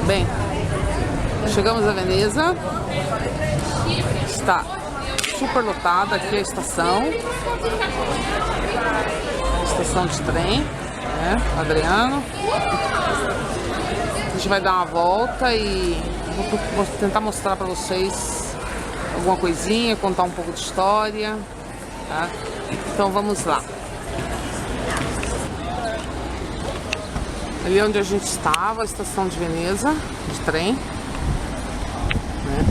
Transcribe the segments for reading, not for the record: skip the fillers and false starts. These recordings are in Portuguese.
Bem, chegamos a Veneza. Está super lotada aqui a estação. Estação de trem, né? Adriano. A gente vai dar uma volta e vou tentar mostrar para vocês alguma coisinha, contar um pouco de história, tá? Então vamos lá. Ali onde a gente estava, a estação de Veneza, de trem, né?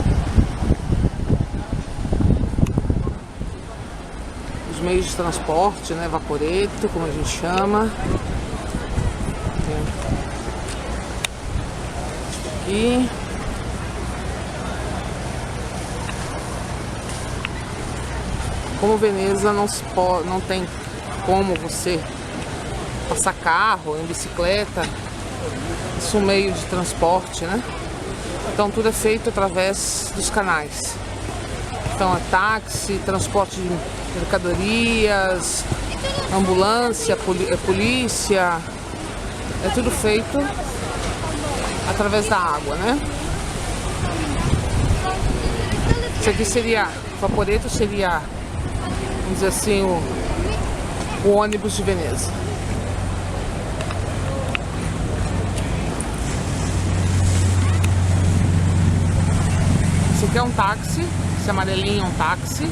Os meios de transporte, né? Vaporetto, como a gente chama. Aqui. Como Veneza não tem como você passar carro, em bicicleta, isso é um meio de transporte, né? Então tudo é feito através dos canais. Então é táxi, transporte de mercadorias, ambulância, polícia, é tudo feito através da água, né? Isso aqui seria, Vaporetto seria, vamos dizer assim, o ônibus de Veneza. Esse aqui é um táxi, esse amarelinho é um táxi.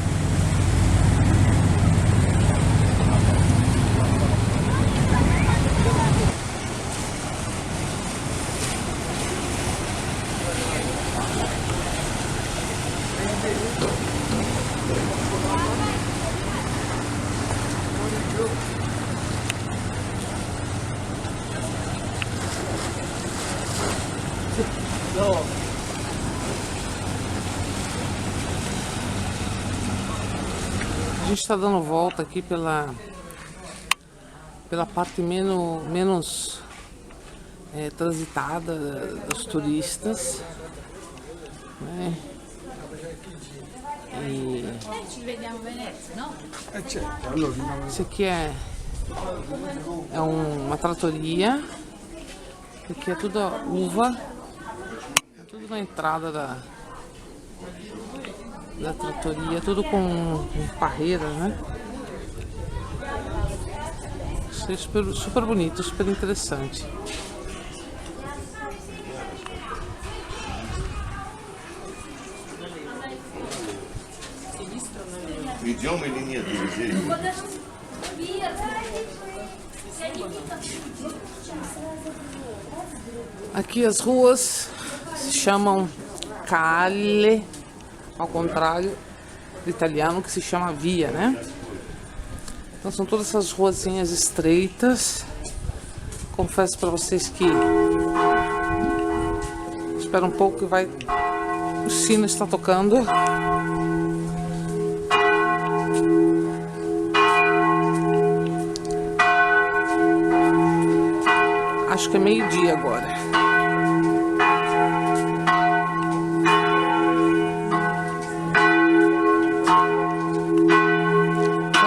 A gente está dando volta aqui pela parte menos transitada dos turistas, né? E isso aqui é uma tratoria. Aqui é tudo uva, é tudo na entrada da tratoria, tudo com parreiras, né? Isso é super bonito, super interessante. Aqui as ruas se chamam Calle, ao contrário do italiano que se chama Via, né? Então são todas essas ruazinhas estreitas. Confesso para vocês que espera um pouco que vai, o sino está tocando. Acho que é meio-dia agora.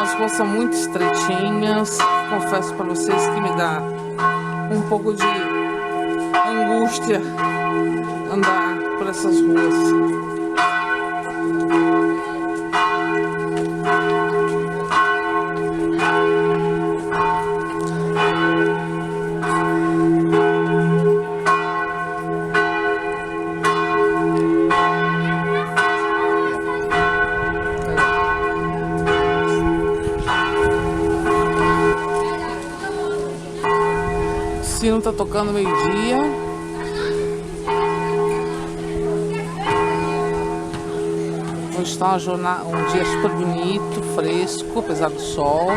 As ruas são muito estreitinhas. Confesso para vocês que me dá um pouco de angústia andar por essas ruas. O sino tá tocando meio-dia. Hoje está um dia super bonito, fresco, apesar do sol.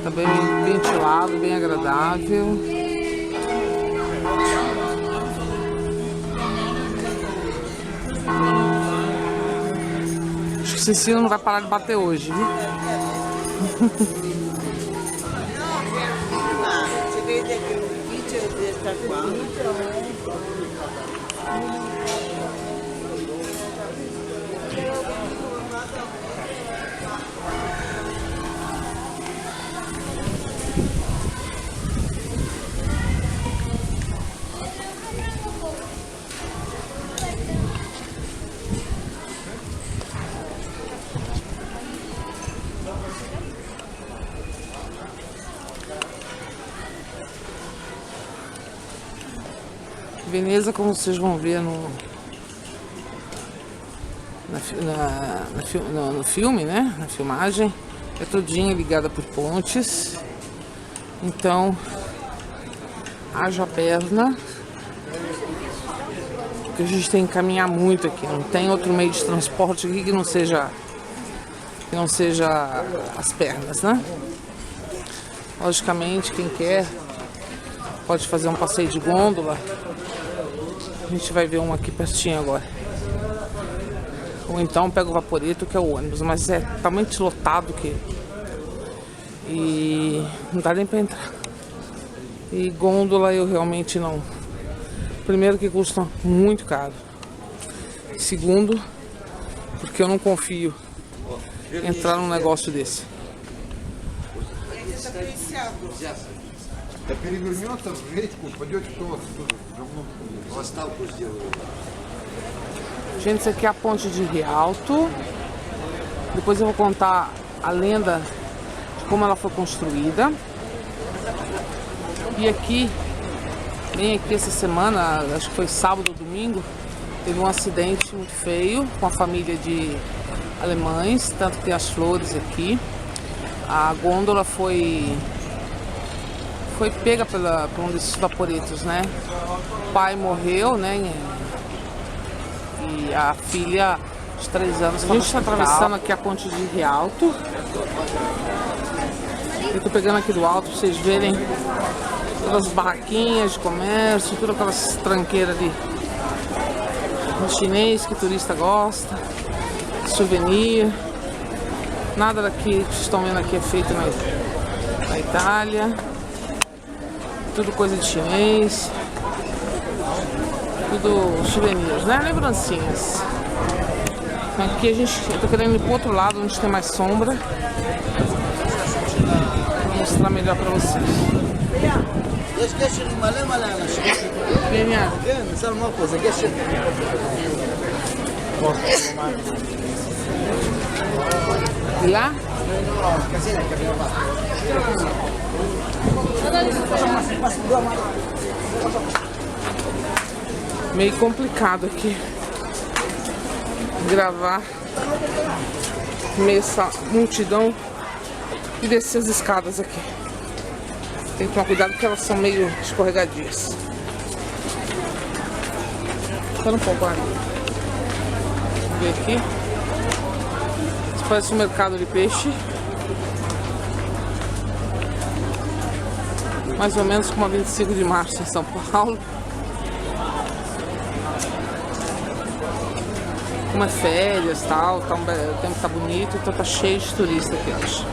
Tá bem ventilado, bem agradável. Esse sino não vai parar de bater hoje, viu? Veneza, como vocês vão ver no filme, né? Na filmagem, é todinha ligada por pontes. Então, haja perna, porque a gente tem que caminhar muito aqui. Não tem outro meio de transporte aqui que não seja as pernas, né? Logicamente, quem quer pode fazer um passeio de gôndola. A gente vai ver um aqui pertinho agora. Ou então pega o Vaporetto, que é o ônibus, mas é totalmente lotado que e não dá nem pra entrar. E gôndola eu realmente não. Primeiro que custa muito caro. Segundo, porque eu não confio em entrar num negócio desse. Gente, isso aqui é a ponte de Rialto. Depois eu vou contar a lenda de como ela foi construída. E aqui, bem aqui essa semana, acho que foi sábado ou domingo, teve um acidente muito feio com a família de alemães, tanto que tem as flores aqui. A gôndola foi pega por um desses vaporetos, né? O pai morreu, né? E a filha de 3 anos. A gente está atravessando aqui a ponte de Rialto. Eu tô pegando aqui do alto para vocês verem todas as barraquinhas de comércio, todas aquelas tranqueiras de chinês que turista gosta, souvenir. Nada daqui que vocês estão vendo aqui é feito na Itália. Tudo coisa de chinês. Tudo souvenirs, né? Lembrancinhas. Aqui eu tô querendo ir pro outro lado, onde tem mais sombra. Vou mostrar melhor pra vocês. E lá? Meio complicado aqui gravar meio essa multidão e descer as escadas aqui. Tem que tomar cuidado porque elas são meio escorregadias. Tá um pouco ali. Vamos ver aqui. Isso parece um mercado de peixe. Mais ou menos como a 25 de março em São Paulo. Como é férias e tal, o tempo tá bonito, então tá cheio de turista aqui hoje.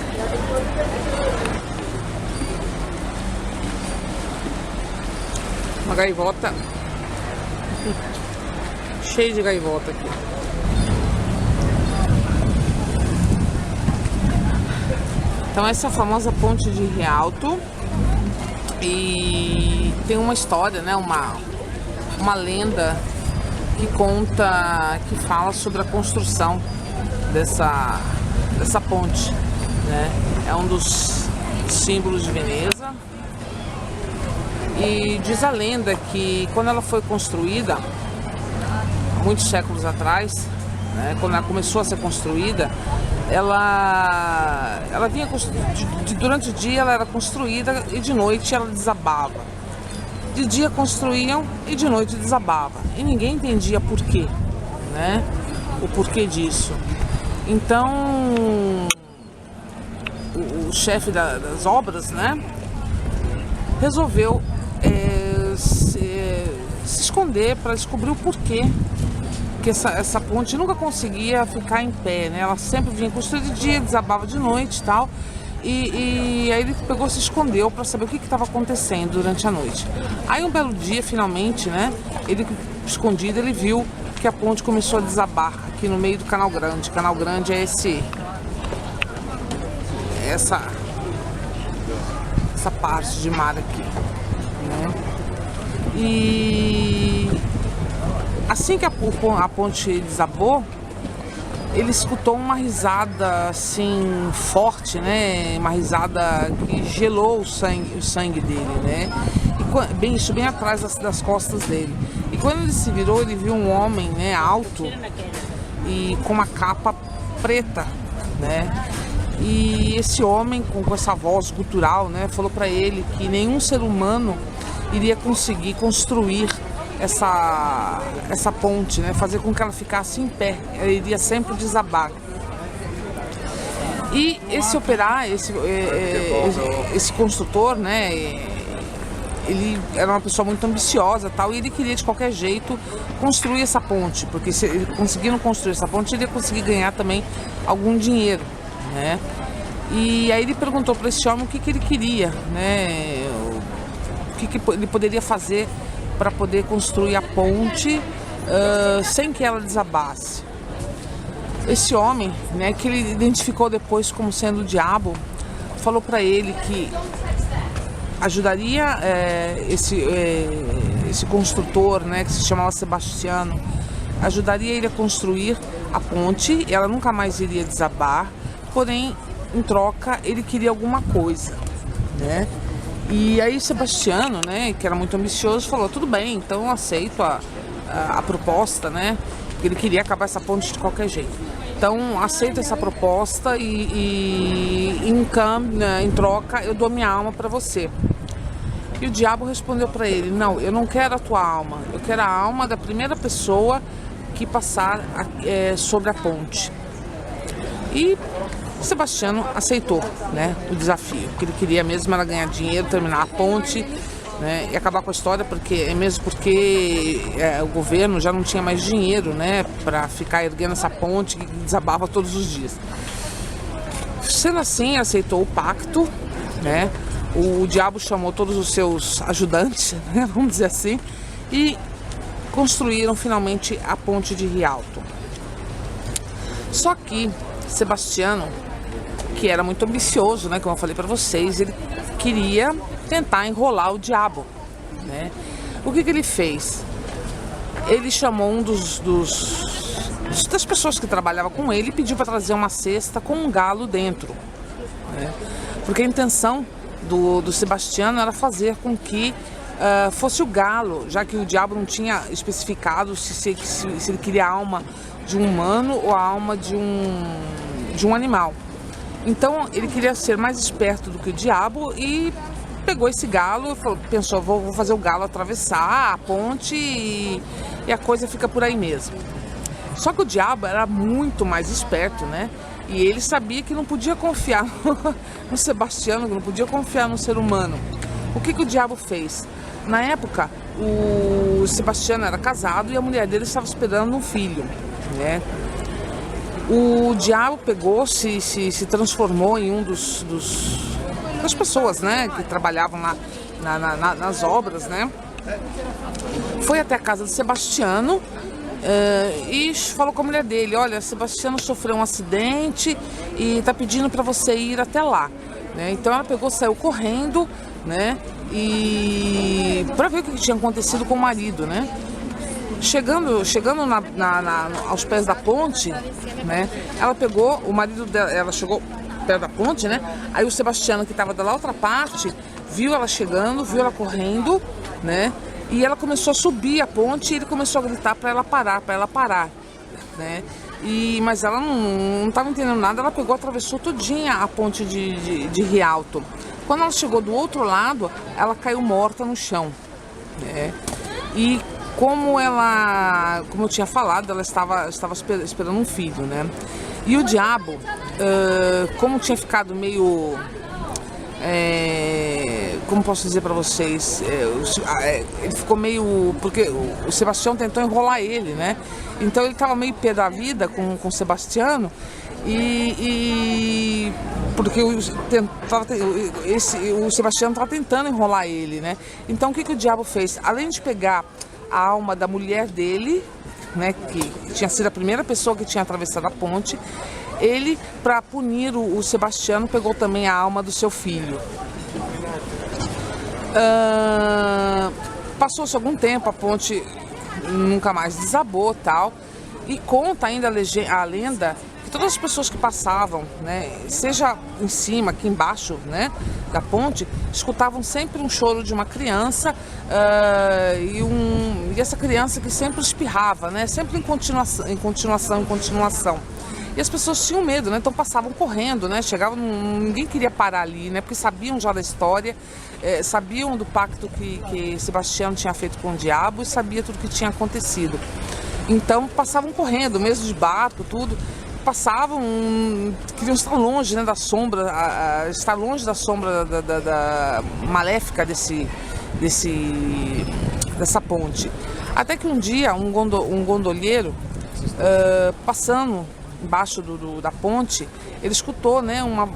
Uma gaivota. Cheio de gaivota aqui. Então essa é a famosa ponte de Rialto. E tem uma história, né? Uma lenda que conta, que fala sobre a construção dessa ponte, né? É um dos símbolos de Veneza. E diz a lenda que quando ela foi construída, muitos séculos atrás, né, quando ela começou a ser construída, ela vinha durante o dia ela era construída e de noite ela desabava. De dia construíam e de noite desabava. E ninguém entendia por quê, né? O porquê disso. Então, o chefe das obras, né, resolveu se esconder para descobrir o porquê que essa ponte nunca conseguia ficar em pé, né? Ela sempre vinha construir de dia, desabava de noite e tal. E aí ele pegou, se escondeu para saber o que estava acontecendo durante a noite. Aí um belo dia, finalmente, né, ele escondido, ele viu que a ponte começou a desabar aqui no meio do Canal Grande. Canal Grande é essa parte de mar aqui, né? E assim que a ponte desabou, ele escutou uma risada assim forte, né? Uma risada que gelou o sangue dele, né? E bem atrás das costas dele. E quando ele se virou, ele viu um homem, né, alto e com uma capa preta, né? E esse homem, com essa voz gutural, né, falou para ele que nenhum ser humano iria conseguir construir essa ponte, né, fazer com que ela ficasse em pé. Ela iria sempre desabar. E esse esse construtor, né, ele era uma pessoa muito ambiciosa, tal, e ele queria de qualquer jeito construir essa ponte, porque se ele conseguindo construir essa ponte, ele ia conseguir ganhar também algum dinheiro, né? E aí ele perguntou para esse homem o que ele queria, né? O que ele poderia fazer para poder construir a ponte sem que ela desabasse. Esse homem, né, que ele identificou depois como sendo o diabo, falou para ele que ajudaria esse construtor, né, que se chamava Sebastiano, ajudaria ele a construir a ponte, e ela nunca mais iria desabar, porém, em troca, ele queria alguma coisa, né? E aí Sebastiano, né, que era muito ambicioso, falou, tudo bem, então eu aceito a proposta, né? Porque ele queria acabar essa ponte de qualquer jeito. Então, aceito essa proposta e em troca, eu dou minha alma para você. E o diabo respondeu para ele, não, eu não quero a tua alma, eu quero a alma da primeira pessoa que passar sobre a ponte. E Sebastiano aceitou, né, o desafio, que ele queria mesmo era ganhar dinheiro, terminar a ponte, né, e acabar com a história, porque o governo já não tinha mais dinheiro, né, para ficar erguendo essa ponte que desabava todos os dias. Sendo assim, aceitou o pacto, né, o diabo chamou todos os seus ajudantes, né, vamos dizer assim, e construíram finalmente a ponte de Rialto. Só que Sebastiano, que era muito ambicioso, né, como eu falei para vocês, ele queria tentar enrolar o diabo, né? O que ele fez? Ele chamou um das pessoas que trabalhava com ele e pediu para trazer uma cesta com um galo dentro, né? Porque a intenção do Sebastiano era fazer com que fosse o galo, já que o diabo não tinha especificado se ele queria a alma de um humano ou a alma de um animal. Então ele queria ser mais esperto do que o diabo e pegou esse galo e pensou, vou fazer o galo atravessar a ponte e a coisa fica por aí mesmo. Só que o diabo era muito mais esperto, né? E ele sabia que não podia confiar no Sebastiano, que não podia confiar no ser humano. O que o diabo fez? Na época, o Sebastiano era casado e a mulher dele estava esperando um filho, né? O diabo pegou, se transformou em um das pessoas, né, que trabalhavam lá nas obras, né? Foi até a casa de Sebastiano e falou com a mulher dele, olha, Sebastiano sofreu um acidente e está pedindo para você ir até lá, né? Então ela pegou, saiu correndo, né, e para ver o que tinha acontecido com o marido, né? Chegando aos pés da ponte, né, ela pegou, o marido dela, ela chegou perto da ponte, né, aí o Sebastiano, que estava da outra parte, viu ela chegando, viu ela correndo, né, e ela começou a subir a ponte e ele começou a gritar para ela parar, né, mas ela não estava entendendo nada, ela pegou, atravessou todinha a ponte de Rialto. Quando ela chegou do outro lado, ela caiu morta no chão, né, e como eu tinha falado, ela estava esperando um filho, né? E o diabo, como tinha ficado meio, como posso dizer para vocês, ele ficou meio, porque o Sebastião tentou enrolar ele, né? Então ele estava meio pé da vida com o Sebastiano porque o Sebastiano estava tentando enrolar ele, né? Então o que o diabo fez? Além de pegar a alma da mulher dele, né, que tinha sido a primeira pessoa que tinha atravessado a ponte, ele, para punir o Sebastiano, pegou também a alma do seu filho. Passou-se algum tempo, a ponte nunca mais desabou, tal, e conta ainda a lenda que todas as pessoas que passavam, né, seja em cima, aqui embaixo, né, da ponte, escutavam sempre um choro de uma criança e essa criança que sempre espirrava, né, sempre em continuação. E as pessoas tinham medo, né? Então passavam correndo, né? Chegavam, ninguém queria parar ali, né? Porque sabiam já da história, sabiam do pacto que Sebastião tinha feito com o diabo e sabia tudo que tinha acontecido. Então passavam correndo, mesmo de barco, tudo. Passavam, queriam estar longe, né, da sombra, estar longe da sombra da maléfica dessa ponte. Até que um dia um gondoleiro passando embaixo da ponte, ele escutou, né, um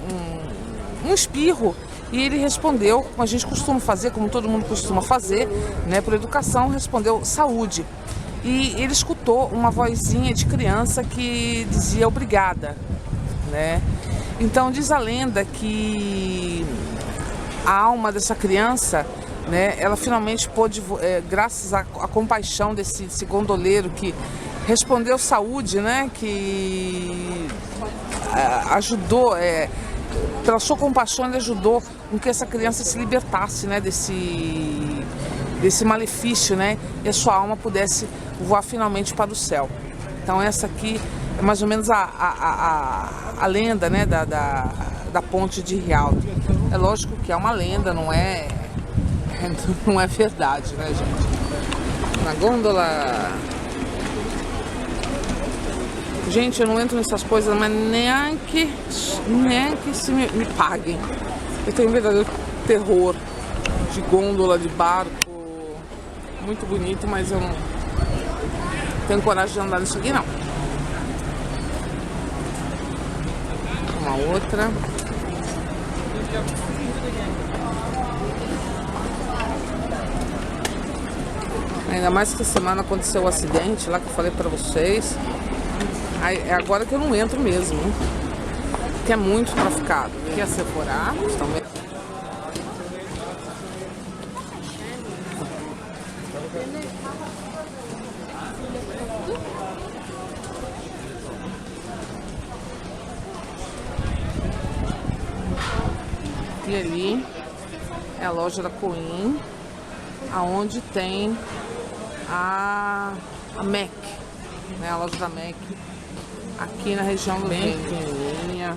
espirro e ele respondeu, como a gente costuma fazer, como todo mundo costuma fazer, né, por educação, respondeu saúde. E ele escutou uma vozinha de criança que dizia obrigada, né? Então diz a lenda que a alma dessa criança, né, ela finalmente pôde, graças à compaixão desse gondoleiro que respondeu saúde, né, que ajudou, pela sua compaixão ele ajudou com que essa criança se libertasse, né, desse malefício, né, e a sua alma pudesse voar finalmente para o céu. Então essa aqui é mais ou menos a lenda, né, da ponte de Rialto. É lógico que é uma lenda, não é verdade, né, gente? Na gôndola... Gente, eu não entro nessas coisas, mas nem que se me paguem. Eu tenho um verdadeiro terror de gôndola, de barco. Muito bonito, mas eu não tenho coragem de andar nisso aqui, não. Uma outra. Ainda mais que essa semana aconteceu o acidente lá que eu falei pra vocês. É agora que eu não entro mesmo, que é muito traficado. Aqui é a Sephora, estão vendo? E ali é a loja da Coin, aonde tem a MAC, né? A loja da MAC. Aqui na região do bem pequenininha.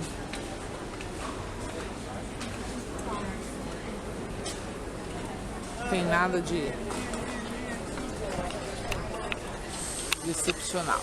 Tem nada de excepcional.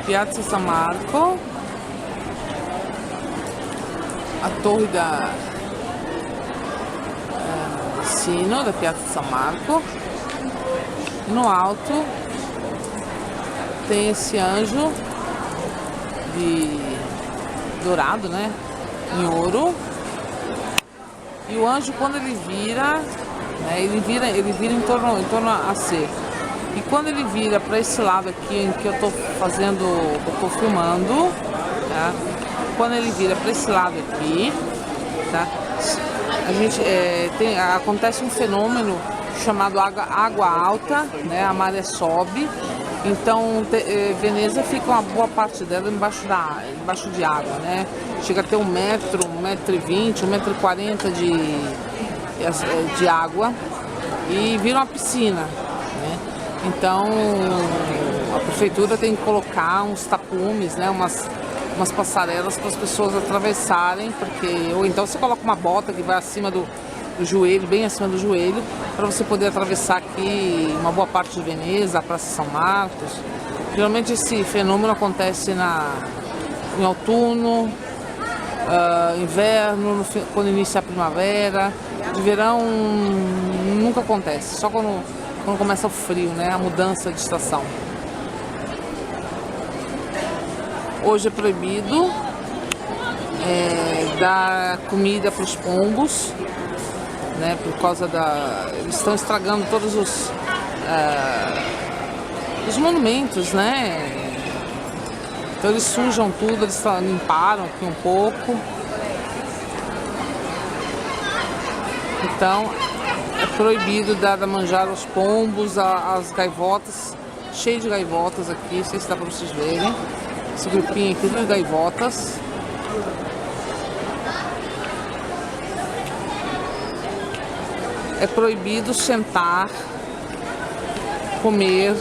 Piazza San Marco, a torre sino da Piazza San Marco. No alto tem esse anjo de dourado, né, em ouro. E o anjo, quando ele vira, né, ele vira em torno a ser. E quando ele vira para esse lado aqui em que eu tô filmando, tá? Quando ele vira para esse lado aqui, tá? A gente acontece um fenômeno chamado água alta, né? A maré sobe, então Veneza fica uma boa parte dela embaixo de água, né? Chega a ter 1 metro, 1,20 m, 1,40 m de água e vira uma piscina, né? Então a prefeitura tem que colocar uns tapumes, né? Umas passarelas para as pessoas atravessarem, ou então você coloca uma bota que vai acima do joelho, bem acima do joelho, para você poder atravessar aqui uma boa parte de Veneza, a Praça São Marcos. Geralmente esse fenômeno acontece em outono, inverno, quando inicia a primavera. De verão nunca acontece, só quando começa o frio, né? A mudança de estação. Hoje é proibido dar comida para os pombos, né? Por causa eles estão estragando todos os monumentos, né? Então eles sujam tudo, eles limparam aqui um pouco. Então é proibido dar manjar aos pombos, às gaivotas, cheio de gaivotas aqui, não sei se dá para vocês verem. Esse grupinho aqui de gaivotas. É proibido sentar, comer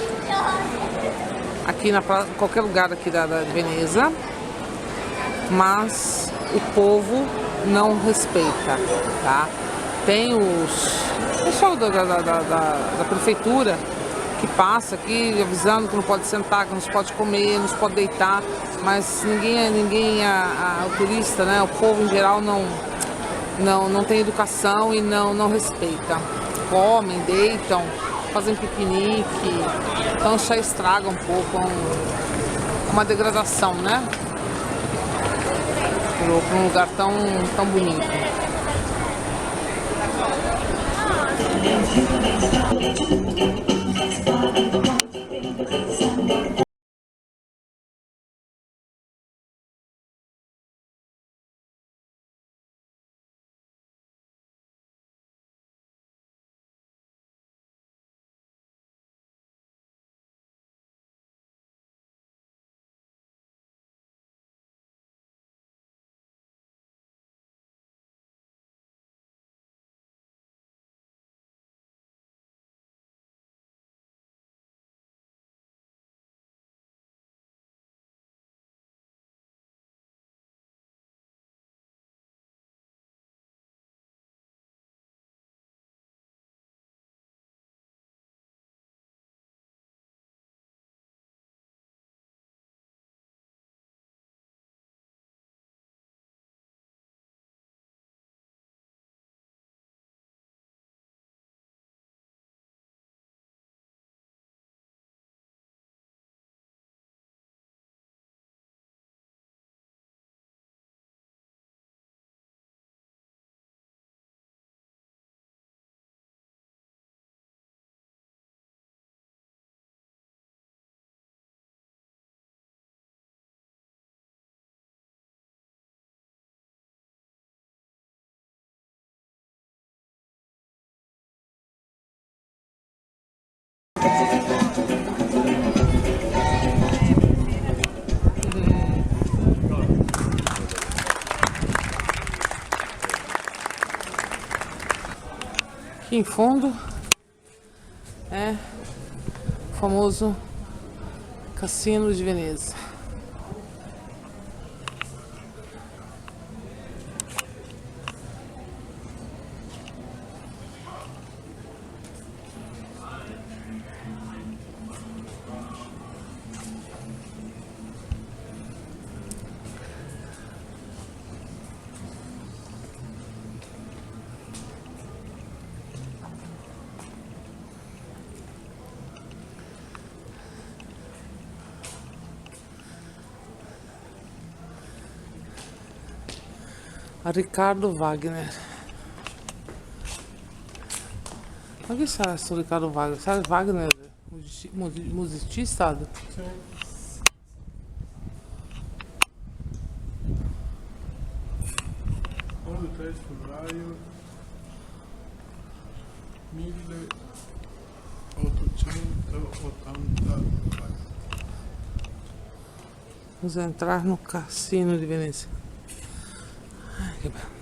aqui em qualquer lugar aqui da Veneza, mas o povo não respeita, tá? Tem o pessoal da prefeitura que passa aqui avisando que não pode sentar, que não se pode comer, não se pode deitar, mas o turista, né, o povo em geral não tem educação e não respeita. Comem, deitam, fazem piquenique, então isso aí estraga um pouco, uma degradação, né, para um lugar tão bonito. Aqui em fundo é o famoso Cassino de Veneza. Ricardo Wagner. Ma che sarà sto Riccardo Wagner? Sarà Wagner, musicista? Sì. 3 febbraio 1882. Vamos entrar no Cassino de Venezia. Ai, que bello.